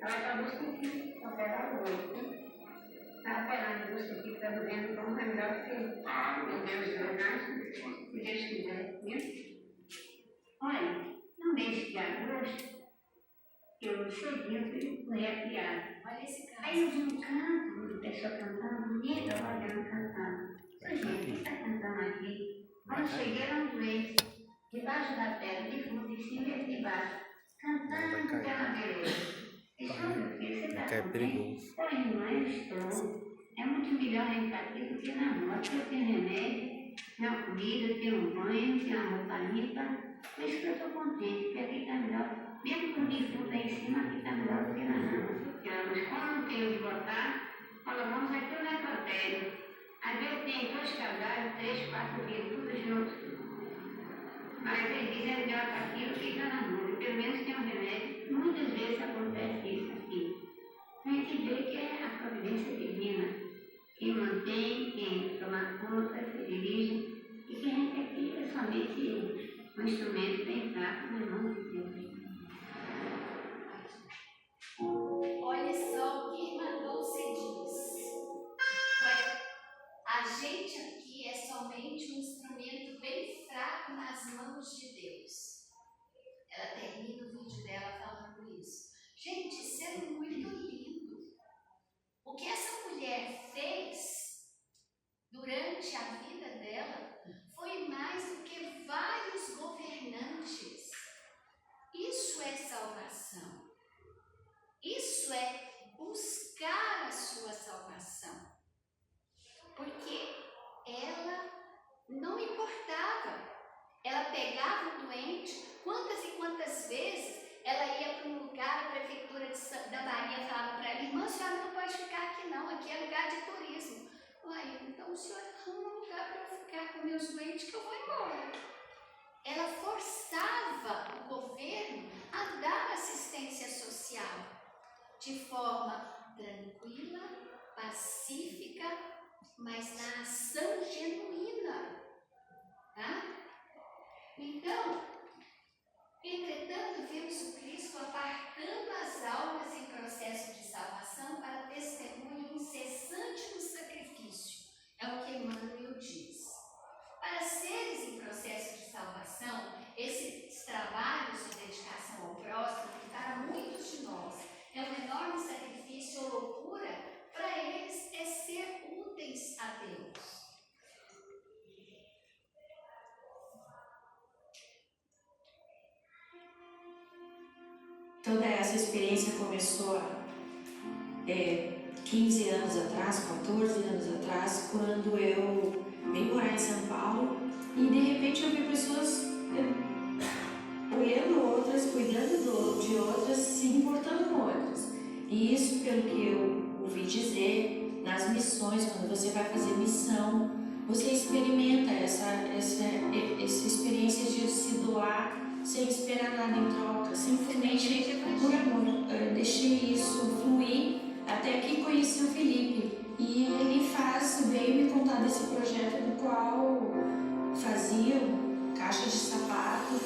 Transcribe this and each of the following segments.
ela acabou sentindo operar o olho. Está operando você aqui, está doendo, como é melhor que meu Deus, verdade, se Deus quiser, viu? Olha, no mês de agosto, eu cedinho fui recriada. Olha esse caso. Aí eu vi um canto, uma pessoa cantando, bonita, olhando, cantando. Eu disse, gente, quem está cantando aqui? Aí eu cheguei lá no joelho, debaixo da pedra, de fundo, de cima e de baixo, cantando pela beleza. E só meu filho, você está contente? Está indo lá, eu estou. É muito melhor a gente aqui do que na morte. Eu tenho remédio, tenho comida, tenho um banho, tenho uma roupa limpa. Por isso que eu estou contente, porque aqui está melhor. Mesmo com o defunto aí em cima, aqui está melhor do que na rua. Mas quando não tenho de botar, fala, vamos aqui no necrotério. Às vezes tem 2 casais, 3, 4 dias, tudo junto. Mas eles dizem é melhor que aquilo fica na rua. Pelo menos tem um remédio. Muitas vezes acontece isso aqui. A gente vê que é a providência divina que mantém, quem toma conta, que dirige, e que a gente aqui é somente um instrumento bem fraco nas mãos de Deus. Olha só o que irmã Dulce diz. A gente aqui é somente um instrumento bem fraco nas mãos de Deus. Ela termina o vídeo dela falando isso. Gente, isso é muito lindo. O que essa mulher fez durante a vida dela foi mais do que vários governantes. Isso é salvação. Isso é buscar a sua salvação. Porque ela não importava. Ela pegava o doente, quantas e quantas vezes ela ia para um lugar, a prefeitura da Bahia falava para ela, irmã, a senhora não pode ficar aqui não, aqui é lugar de turismo. Uai, então a senhora arruma um lugar para eu ficar com meus doentes que eu vou embora. Ela forçava o governo a dar assistência social de forma tranquila, pacífica, mas na ação genuína. Tá? Então, entretanto, vemos o Cristo apartando as almas em processo de salvação para testemunho incessante do sacrifício. É o que Emmanuel diz. Para seres em processo de salvação, esses trabalhos de dedicação ao próximo, que para muitos de nós é um enorme sacrifício ou loucura, para eles é ser úteis a Deus. Toda essa experiência começou há 15 anos atrás, 14 anos atrás, quando eu vim morar em São Paulo e de repente eu vi pessoas olhando outras, cuidando de outras, se importando com outras. E isso, pelo que eu ouvi dizer, nas missões, quando você vai fazer missão, você experimenta essa experiência de se doar sem esperar nada em troca, simplesmente por amor. Eu deixei isso fluir até que conheci o Felipe. E ele veio me contar desse projeto no qual faziam caixas de sapato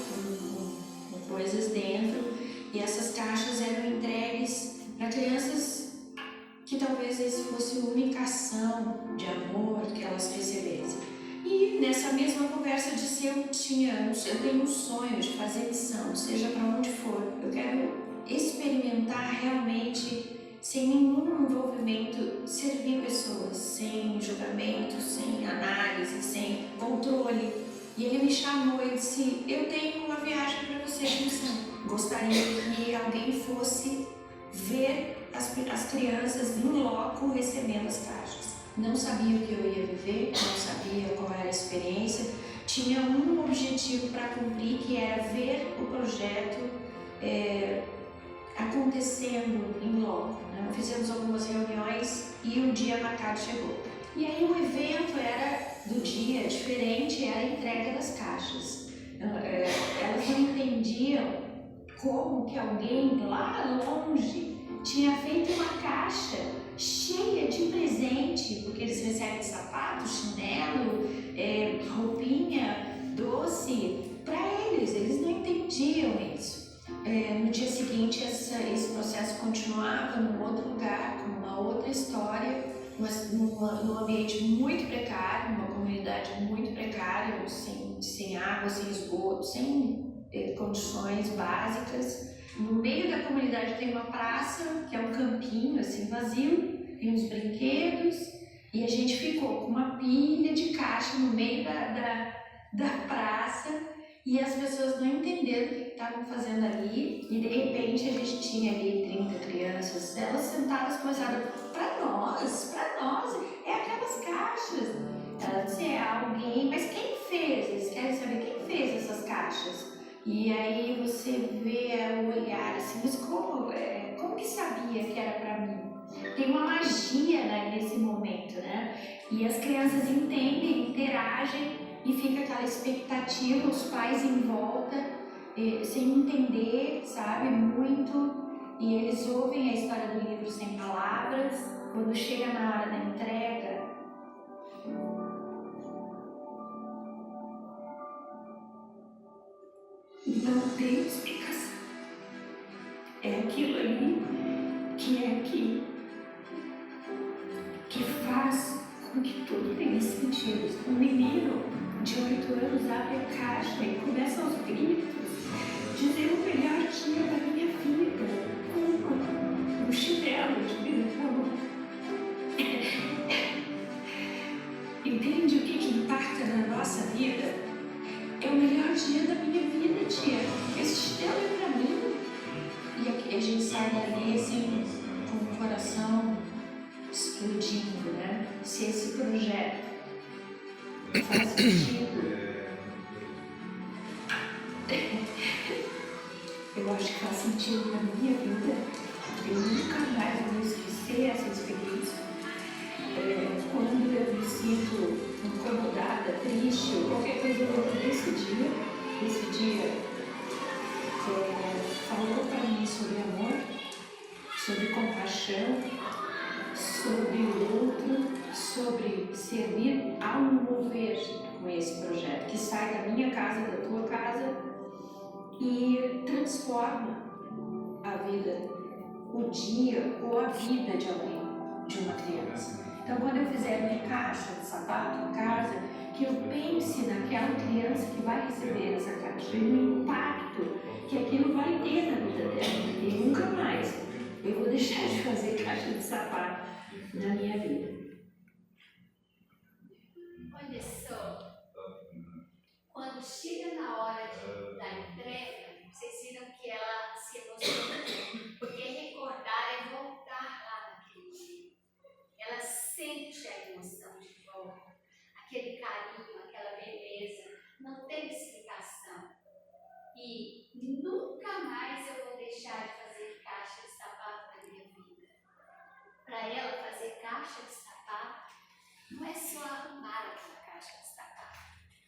com coisas dentro. E essas caixas eram entregues para crianças que talvez esse fosse a única ação de amor que elas recebessem. E nessa mesma conversa disse, eu tenho um sonho de fazer missão, seja para onde for. Eu quero experimentar realmente, sem nenhum envolvimento, servir pessoas, sem julgamento, sem análise, sem controle. E ele me chamou e disse, eu tenho uma viagem para você de missão. Gostaria que alguém fosse ver as crianças em loco recebendo as caixas. Não sabia o que eu ia viver, não sabia qual era a experiência, tinha um objetivo para cumprir, que era ver o projeto acontecendo em loco. Né? Fizemos algumas reuniões e o dia marcado chegou. E aí o evento do dia diferente, era a entrega das caixas. Elas não entendiam como que alguém lá longe tinha feito uma caixa cheia de presente, porque eles recebem sapato, chinelo, roupinha, doce, para eles não entendiam isso. No dia seguinte esse processo continuava continuava num outro lugar, com uma outra história, num ambiente muito precário, numa comunidade muito precária, sem água, sem esgoto, sem condições básicas. No meio da comunidade tem uma praça, que é um campinho assim vazio, tem uns brinquedos, e a gente ficou com uma pilha de caixa no meio da praça, e as pessoas não entenderam o que estavam fazendo ali, e de repente a gente tinha ali 30 crianças, elas sentadas começaram, para nós, é aquelas caixas. Ela disse, é alguém, mas quem fez? Eles querem saber quem fez essas caixas. E aí você vê o olhar assim, mas como que sabia que era para mim? Tem uma magia, né, nesse momento, né? E as crianças entendem, interagem, e fica aquela expectativa, os pais em volta, sem entender, sabe, muito, e eles ouvem a história do livro sem palavras. Quando chega na hora da entrega, não tem explicação. É aquilo ali que faz com que tudo tenha sentido. Um menino de 8 anos abre a caixa e começa aos gritos dizer o melhor dia da minha vida, com um chinelo de brincadeira. Entende o que impacta na nossa vida? É o melhor dia da minha vida, tia. Esse chinelo é pra mim. E aqui a gente sai dali assim, com o coração explodindo, né? Se esse projeto faz sentido, eu acho que faz sentido na minha vida. Eu nunca mais vou esquecer essa experiência. Quando eu me sinto incomodada, triste, ou qualquer coisa, eu lembro desse dia. Esse dia falou para mim sobre amor, sobre compaixão, sobre o outro, sobre servir a um mover com esse projeto que sai da minha casa, da tua casa e transforma a vida, o dia ou a vida de alguém, de uma criança. Então, quando eu fizer minha caixa de sapato em casa, que eu pense naquela criança que vai receber essa caixa e no impacto que aquilo vai ter na vida dela. E nunca mais eu vou deixar de fazer caixa de sapato na minha vida. Olha só, quando chega na hora da entrega, vocês viram que ela se emociona, porque recordar é voltar lá naquele dia. Ela sente a emoção de volta, aquele carinho, aquela beleza, não tem explicação. E nunca mais eu vou deixar de fazer caixa de sapato na minha vida. Para ela, fazer caixa de sapato não é só arrumar aquela caixa de sapato.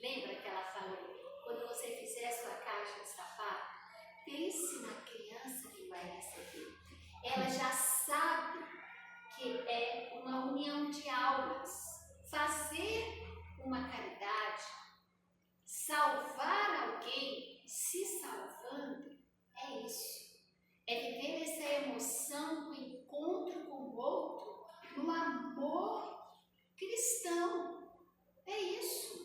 Lembra que ela falou? Quando você fizer a sua caixa de sapato, pense na criança que vai receber. Ela já sabe que é uma união de almas. Fazer uma caridade, salvar alguém se salvando, é isso. É viver essa emoção do encontro com o outro no amor cristão. É isso.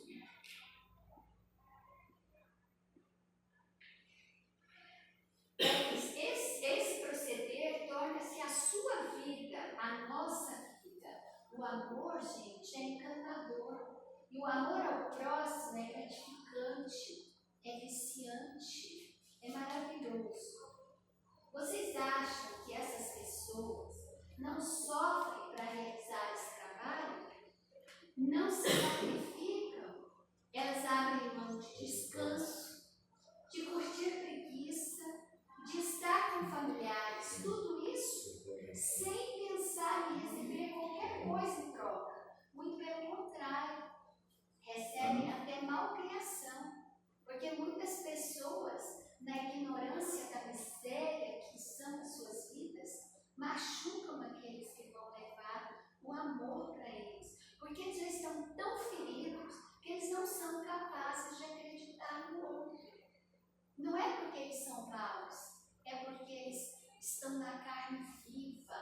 Esse proceder torna-se a sua vida, a nossa vida. O amor, gente, é encantador. E o amor ao próximo é gratificante, é viciante, é maravilhoso. Vocês acham que essas pessoas não sofrem para realizar esse trabalho? Não se sacrificam? Elas abrem mão de descanso, de curtir preguiça, de estar com familiares, tudo isso sem pensar em receber qualquer coisa em troca. Muito pelo contrário, recebem até malcriação, porque muitas pessoas, na ignorância da miséria que são as suas vidas, machucam aqueles que vão levar o amor para eles, porque eles já estão tão feridos que eles não são capazes de acreditar no outro. Não é porque eles são maus, é porque eles estão na carne viva,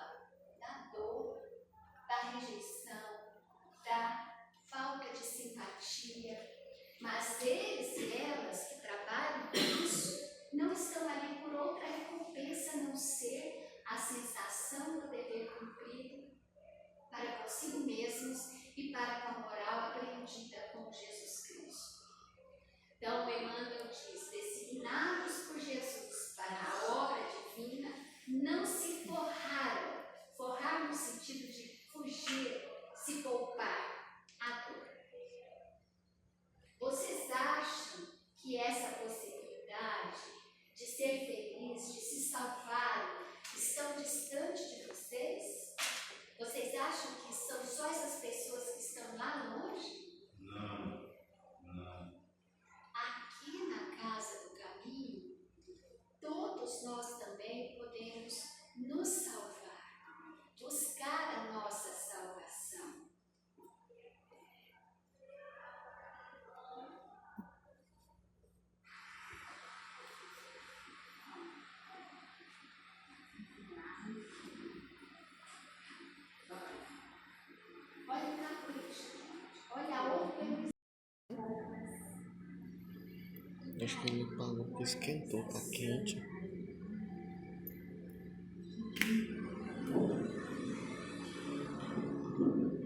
Acho que ele falou que esquentou, tá quente.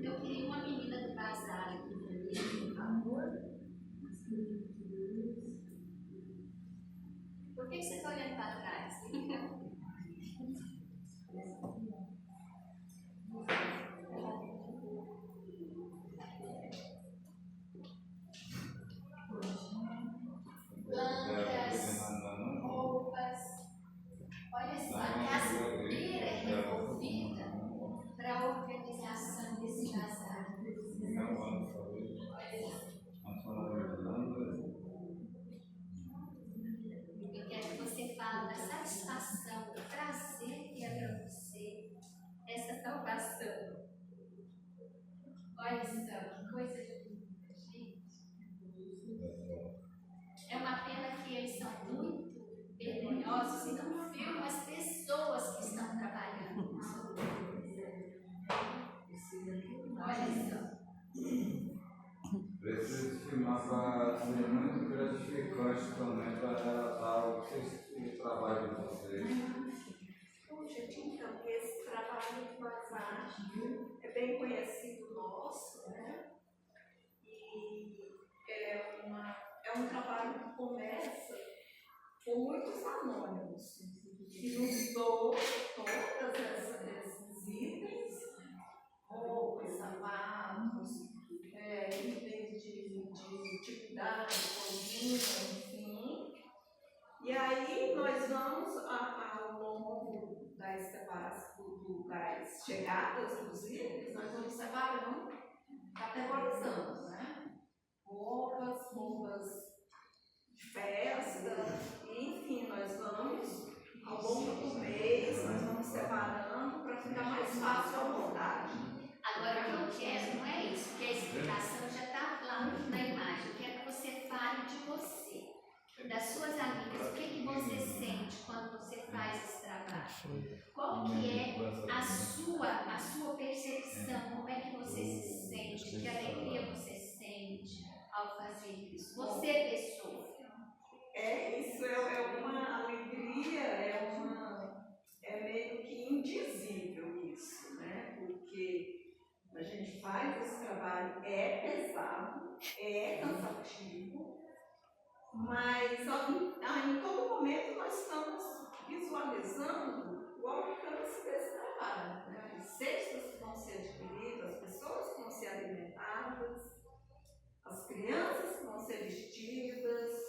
Eu queria uma menina do bazar aqui pra mim, por favor. Por que você está olhando para trás? Plantas, roupas. Olha só, a casa inteira é revolvida para a organização desse bazar. Eu quero que você fale da satisfação, do prazer que é para você essa salvação. Olha só, que coisa linda, gente. É uma pena que eles são muito vergonhosos e não filmam as pessoas que estão trabalhando. Olha só. Preciso filmar para ser muito gratificante também para relatar o trabalho de vocês. Puxa, então, esse trabalho de bazar é bem conhecido nosso, né? E é um trabalho que começa com muitos anônimos que nos doam todos esses itens, roupas, sapatos, itens de cuidado, cozinha, enfim. E aí nós vamos ao longo das chegadas dos itens, nós vamos separando, categorizando, né? Roupas de festa, enfim, nós vamos ao longo do mês, nós vamos separando para ficar mais fácil a montagem. Agora, o que eu quero não é isso, porque a explicação já está lá na imagem. Eu quero que você fale de você, das suas amigas. O que você sente quando você faz esse trabalho? Qual que é a sua percepção? Como é que você se sente? Que alegria você sente ao fazer isso? Você, pessoa. Isso é uma alegria, é meio que indizível isso, né? Porque a gente faz esse trabalho, é pesado, é cansativo, mas em todo momento nós estamos visualizando o alcance desse trabalho, né? As cestas que vão ser adquiridas, as pessoas que vão ser alimentadas, as crianças que vão ser vestidas.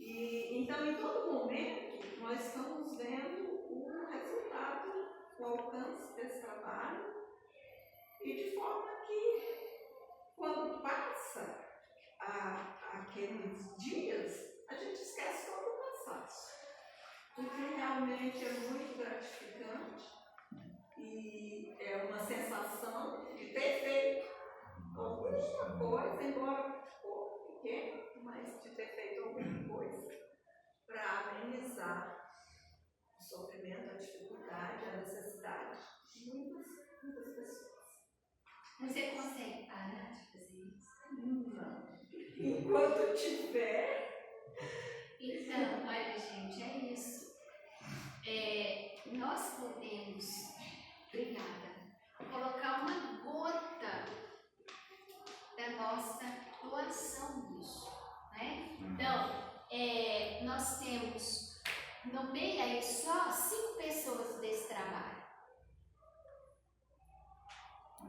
E então, em todo momento, nós estamos vendo o resultado, o alcance desse trabalho, e de forma que, quando passa aqueles dias, a gente esquece todo o cansaço, porque realmente é muito gratificante e é uma sensação de ter feito alguma coisa, embora pouco pequeno, mas de ter feito alguma coisa para amenizar o sofrimento, a dificuldade, a necessidade de muitas pessoas. Você consegue parar de fazer isso? Não. Enquanto tiver. Então, olha, gente, é isso. Nós podemos, obrigada, colocar uma gota da nossa doação nisso, né? Então, nós temos no meio aí só 5 pessoas desse trabalho.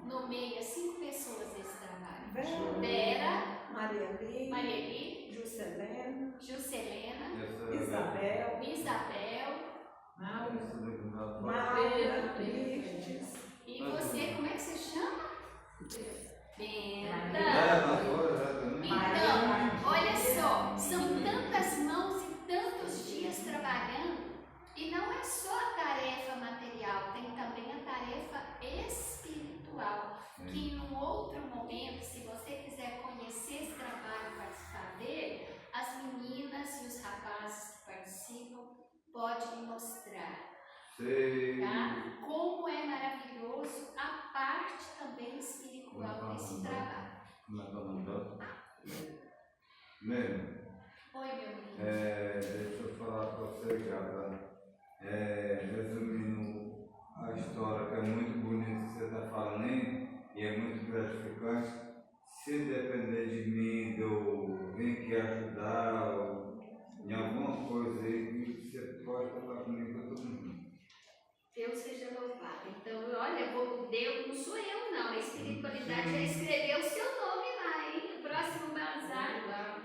No meio, 5 pessoas desse trabalho. Vera, Marieli, Juscelena, Isabel, Maura, Cristes. E você, como é que você chama? Benta. Então, olha só, são tantas mãos e tantos dias trabalhando, e não é só a tarefa material, tem também a tarefa espiritual, que em um outro momento, se você quiser conhecer esse trabalho e participar dele, as meninas e os rapazes que participam podem me mostrar. Tá? Como é maravilhoso a parte também espiritual desse trabalho. Como é que é o nome dela? Mesmo. Oi, meu menino. Deixa eu falar para você, gata. Resumindo a história, que é muito bonita que você está falando aí, e é muito gratificante. Se depender de mim, de eu vir aqui ajudar em alguma coisa aí, você pode contar comigo para todo mundo. Deus seja louvado. Então, olha, Deus não sou eu, não. A espiritualidade já escreveu o seu nome lá, hein? O próximo bazar.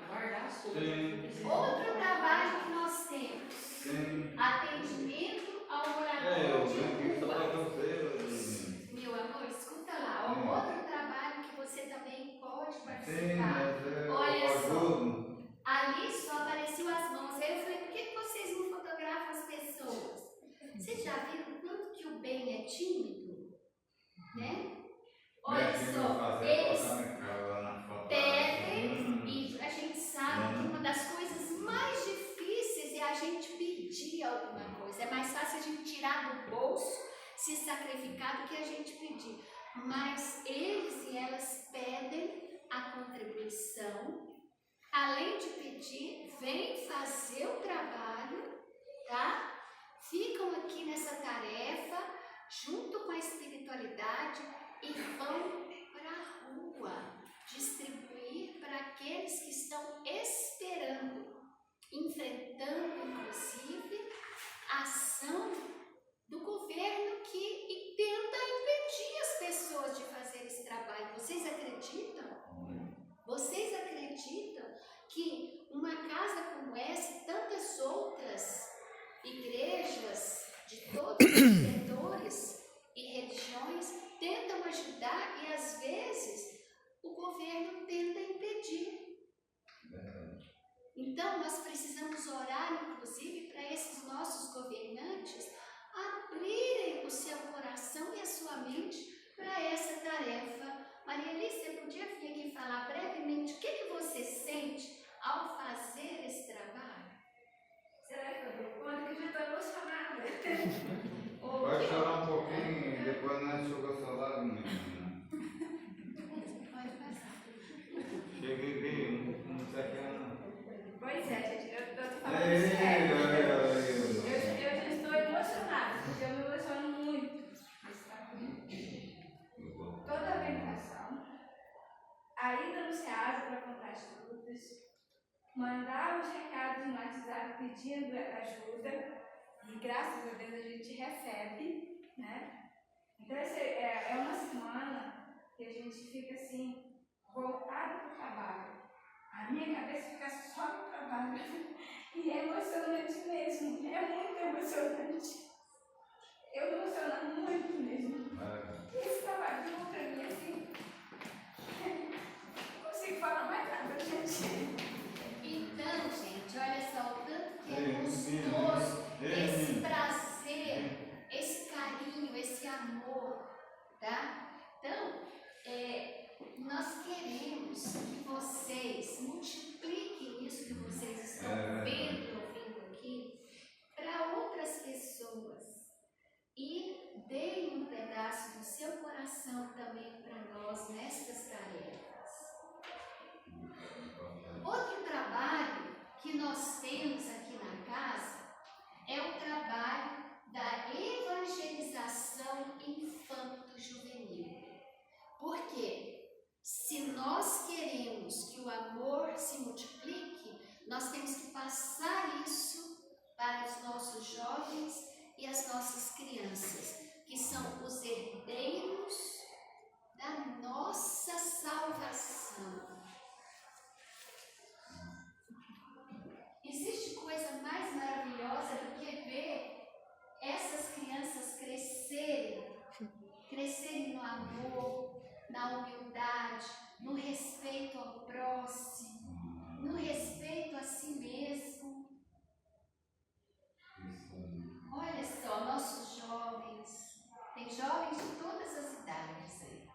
Guardar as coisas. Sim. Outro trabalho que nós temos: Sim. atendimento ao Eu morador venho aqui de só para rua. você. Meu amor, escuta lá. Sim. Outro trabalho que você também pode Sim, participar. mas Olha só. ajudo. Ali só apareciam as mãos. Aí eu falei, por que vocês não fotografam as pessoas? Vocês já viram quanto que o bem é tímido? Né? Olha só, eles pedem, e a gente sabe que uma das coisas mais difíceis é a gente pedir alguma coisa. É mais fácil a gente tirar do bolso, se sacrificar, do que a gente pedir. Mas eles e elas pedem a contribuição. Além de pedir, vem fazer o trabalho, tá? Ficam aqui nessa tarefa, junto com a espiritualidade, e vão para a rua distribuir para aqueles que estão esperando, enfrentando, inclusive, a ação do governo que tenta impedir as pessoas de fazer esse trabalho. Vocês acreditam? Vocês acreditam que uma casa como essa e tantas outras igrejas de todos os setores e religiões tentam ajudar e às vezes o governo tenta impedir? Então nós precisamos orar, inclusive, para esses nossos governantes abrirem o seu coração e a sua mente para essa tarefa. Maria Alice, você podia vir aqui falar brevemente o que você sente ao fazer esse trabalho? Será que eu dou conta que eu já estou emocionada? Pode chorar um pouquinho e depois nós enxuga seu lado mesmo. Pode passar. Chega e vê, não sei que não. Pois é, gente, eu estou falando sério. Eu já estou emocionada, porque eu me emociono muito. Toda a organização, a ida no SEASA para contar as frutas, mandar os recados no WhatsApp pedindo ajuda, e graças a Deus a gente recebe, né? Então essa é uma semana que a gente fica assim, voltado para o trabalho. A minha cabeça fica só no trabalho. E é emocionante mesmo, é muito emocionante. Eu me emociono muito mesmo. Esse trabalho de para mim assim. Não consigo falar mais nada, gente. Então, gente, olha só o tanto que é gostoso esse prazer, esse carinho, esse amor, tá? Então, nós queremos que vocês multipliquem isso que vocês estão vendo e ouvindo aqui para outras pessoas e deem um pedaço do seu coração também para nós nestas tarefas. Outro trabalho que nós temos aqui na casa é o trabalho da evangelização infanto-juvenil. Por quê? Se nós queremos que o amor se multiplique, nós temos que passar isso para os nossos jovens e as nossas crianças, que são os herdeiros da nossa salvação. Existe coisa mais maravilhosa do que ver essas crianças crescerem no amor, na humildade, no respeito ao próximo, no respeito a si mesmo. Olha só, nossos jovens, tem jovens de todas as idades aí.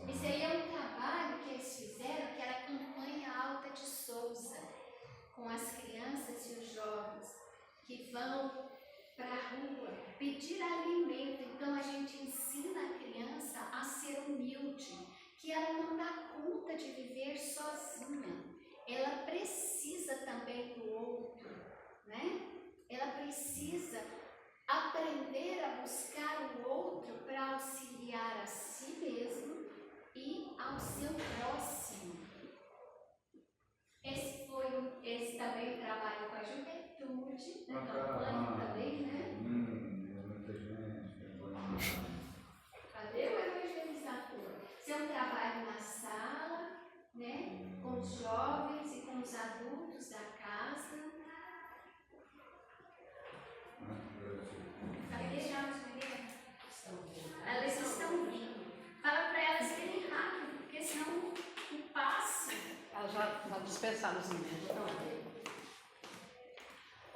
Esse aí é um trabalho que eles fizeram, que era a campanha Alta de Souza, com as crianças e os jovens que vão para a rua pedir alimento. Então a gente ensina a criança a ser humilde, que ela não dá conta conta de viver sozinha. Ela precisa também do outro, né? Ela precisa aprender a buscar o outro para auxiliar a si mesmo e ao seu próximo. Esse também trabalho com a juventude, na campanha também, né? Muita gente. Cadê o evangelizador? Seu trabalho na sala, né? Com os jovens e com os adultos da casa. Cadê já os meninos? Elas estão vindo. Fala para elas virem rápido, porque senão o passe. Elas já dispensaram os meninos.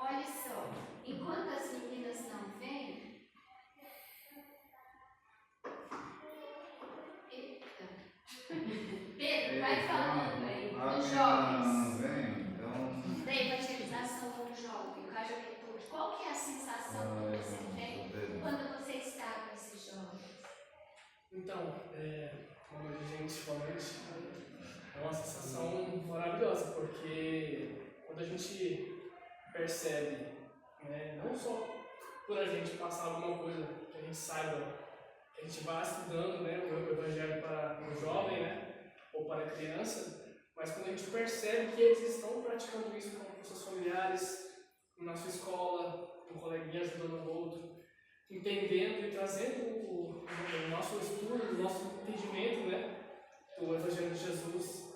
Olha só, enquanto as meninas não vêm. Eita. Pedro, vai falando aí, dos jovens. Da evangelização com o jovem, com a juventude. Qual que é a sensação que você tem quando você está com esses jovens? Então, como a gente falou antes, é uma sensação maravilhosa, porque quando a gente percebe, né, não só por a gente passar alguma coisa que a gente saiba, que a gente vai estudando, né, o evangelho para o jovem, né, ou para a criança, mas quando a gente percebe que eles estão praticando isso com seus familiares, na sua escola, um coleguinha ajudando o outro, entendendo e trazendo o nosso estudo, o nosso entendimento, né, do Evangelho de Jesus,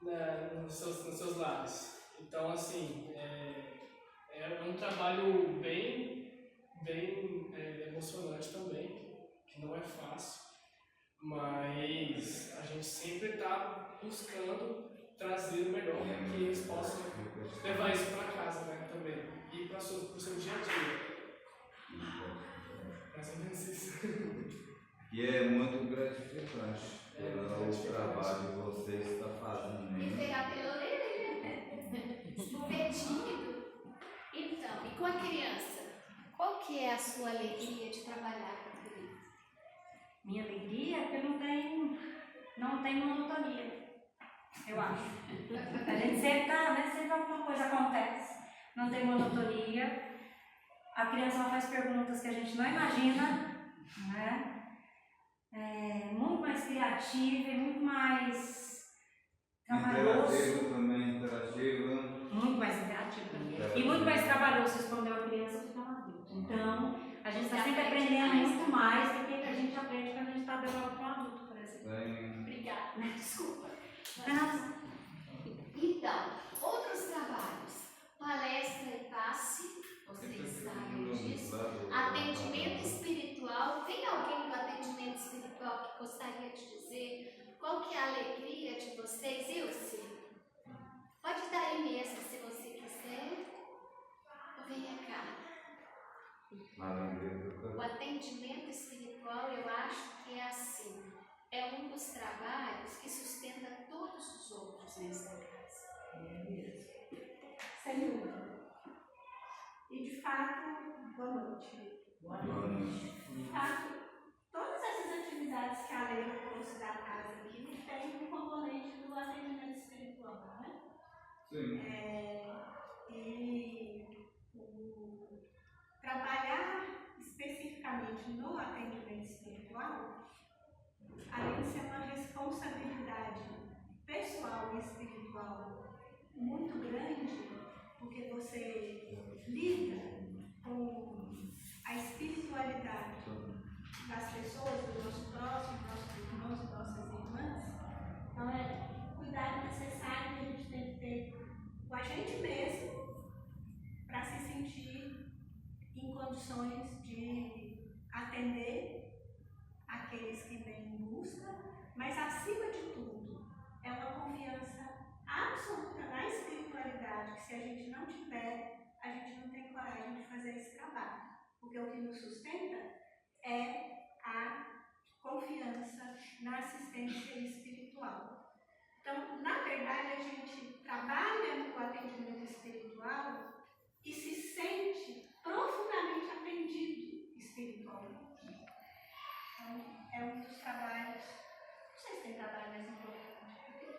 né, nos seus lares. Então, assim, é um trabalho bem emocionante também, que não é fácil, mas a gente sempre está buscando trazer o melhor para que eles possam levar isso para casa, né, também, e para o seu dia a dia. Mais ou menos isso. E é muito gratificante o trabalho que você está fazendo. E pegar pela orelha, escovetido. Então, e com a criança? Qual que é a sua alegria de trabalhar com a criança? Minha alegria é que não tem monotonia, eu acho. A gente sempre está, né? Sempre alguma coisa acontece, não tem monotonia. A criança ela faz perguntas que a gente não imagina, né? É muito mais criativa e muito mais trabalhoso. Interativo. Muito mais interativo. E muito mais trabalhoso responder uma criança do que uma adulto. Então, a gente está sempre aprendendo muito mais do que a gente aprende quando a gente está trabalhando com um adulto, por exemplo. Obrigada, desculpa. Não. Então, outros trabalhos. Palestra e passe, vocês sabem disso. Atendimento espiritual. Tem alguém do atendimento espiritual que gostaria de dizer qual que é a alegria de vocês? Ilse? Pode dar aí mesmo, se você quiser. Venha cá. O atendimento espiritual, eu acho que é assim. É um dos trabalhos que sustenta todos os outros nessa casa. É mesmo. Sem dúvida. E de fato, boa noite. Boa noite. De fato, todas essas atividades que a Leila trouxe da casa aqui tem um componente do atendimento espiritual, né? Sim. E trabalhar especificamente no atendimento espiritual, além de ser uma responsabilidade pessoal e espiritual muito grande, porque você lida com a espiritualidade das pessoas, do nosso próximo, nossos irmãos e nossas irmãs. Então é cuidado necessário que a gente tem que ter com a gente mesmo para se sentir em condições de atender aqueles que vêm em busca, mas acima de tudo é uma confiança absoluta na espiritualidade, que se a gente não tiver, a gente não tem coragem de fazer esse trabalho, porque o que nos sustenta é a confiança na assistência espiritual. Então, na verdade, a gente trabalha no atendimento espiritual e se sente profundamente atendido espiritualmente. Então, é um dos trabalhos, não sei se tem trabalho mais importante, porque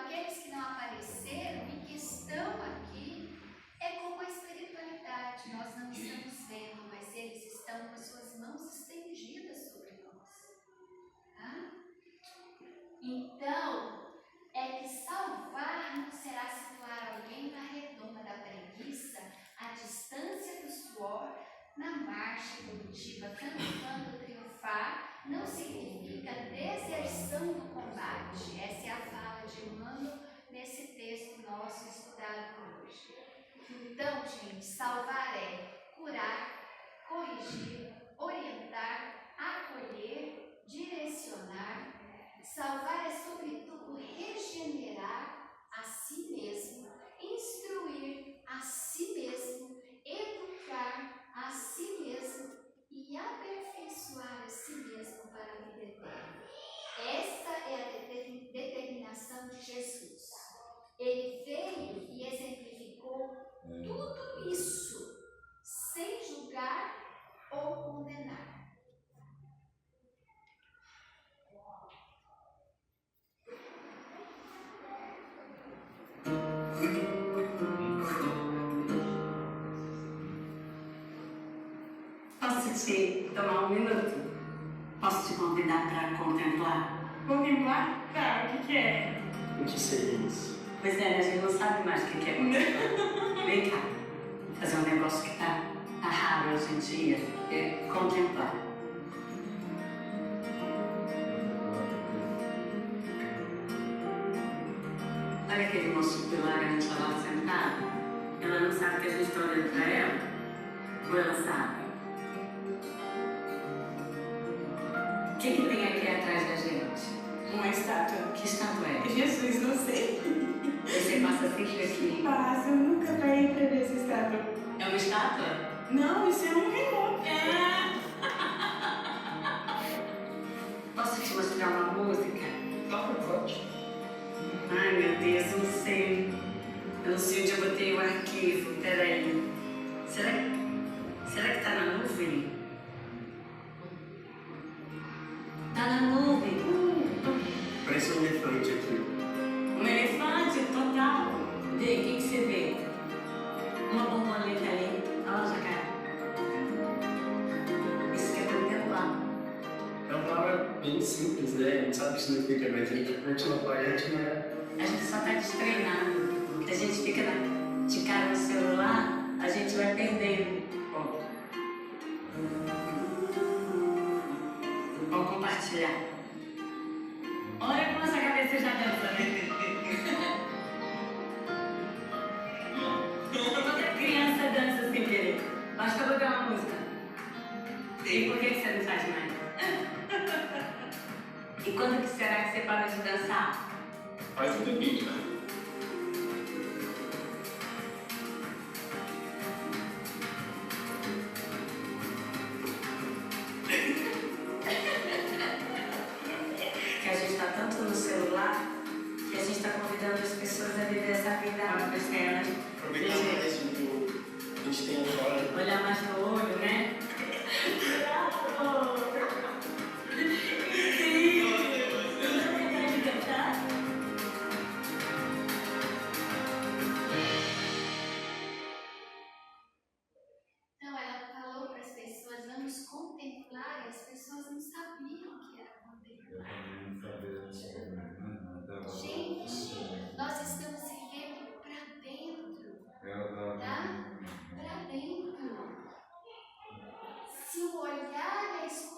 aqueles que não apareceram e que estão aqui, é como a espiritualidade. Nós não estamos vendo, mas eles estão com as suas mãos estendidas sobre nós. Tá? Então, é que salvar não será situar alguém na redoma da preguiça, à distância do suor, na marcha evolutiva, cantando triunfar, não significa deserção do combate. Essa é a fala de Emmanuel nesse texto nosso estudado hoje. Então, gente, salvar é curar, corrigir, orientar, acolher, direcionar. Salvar é, sobretudo, regenerar a si mesmo, instruir a si mesmo, educar a si mesmo e aperfeiçoar a si mesmo para a vida eterna. Esta é a determinação de Jesus. Ele veio e exemplificou tudo isso, sem julgar ou condenar. Posso te tomar um minuto? Posso te convidar para contemplar? Contemplar? Tá, o que é? O que seria isso? Pois é, a gente não sabe mais o que é contemplar. Vem cá, fazer um negócio que tá raro hoje em dia, é contemplar. Olha aquele moço pilar que a gente tá lá sentado? Ela não sabe que a gente tá olhando pra ela? Ou ela sabe? O que tem aqui atrás da gente? Uma estátua. Que estátua é? Jesus, não sei. Você passa sempre aqui? Passo, eu nunca parei pra ver essa estátua. É uma estátua? Não, isso é um relógio. Posso te mostrar uma música? Pode. Ai, meu Deus, não sei. Eu não sei onde eu botei o arquivo. Peraí. Será que tá na nuvem? Tá na nuvem. Parece um elefante aqui. Um elefante, total. Vê, o que você vê? Uma borboleta ali. Olha lá, jacaré. Isso que é contemplar. É uma palavra bem simples, né? A gente sabe o que significa, mas a gente continua com a gente, né? A gente só tá destreinando. A gente fica de cara no celular, a gente vai perdendo. Vamos compartilhar. Olha como essa cabeça já dança, né? Toda criança dança sem querer. Basta eu botar uma música. E por que você não faz mais? E quando que será que você para de dançar? Faz um tempinho, né? Que a gente está tanto no celular que a gente está convidando as pessoas a viver essa vida antes delas. Aproveitar mais o que a gente tem agora. Olhar mais no olho, né? Bravo! Sim! Não tem vontade de cantar? Então, ela falou para as pessoas, vamos contemplar, e as pessoas não sabiam que era contemplar. Gente, nós estamos vivendo para dentro, tá? Para dentro. Se o olhar é escuridão,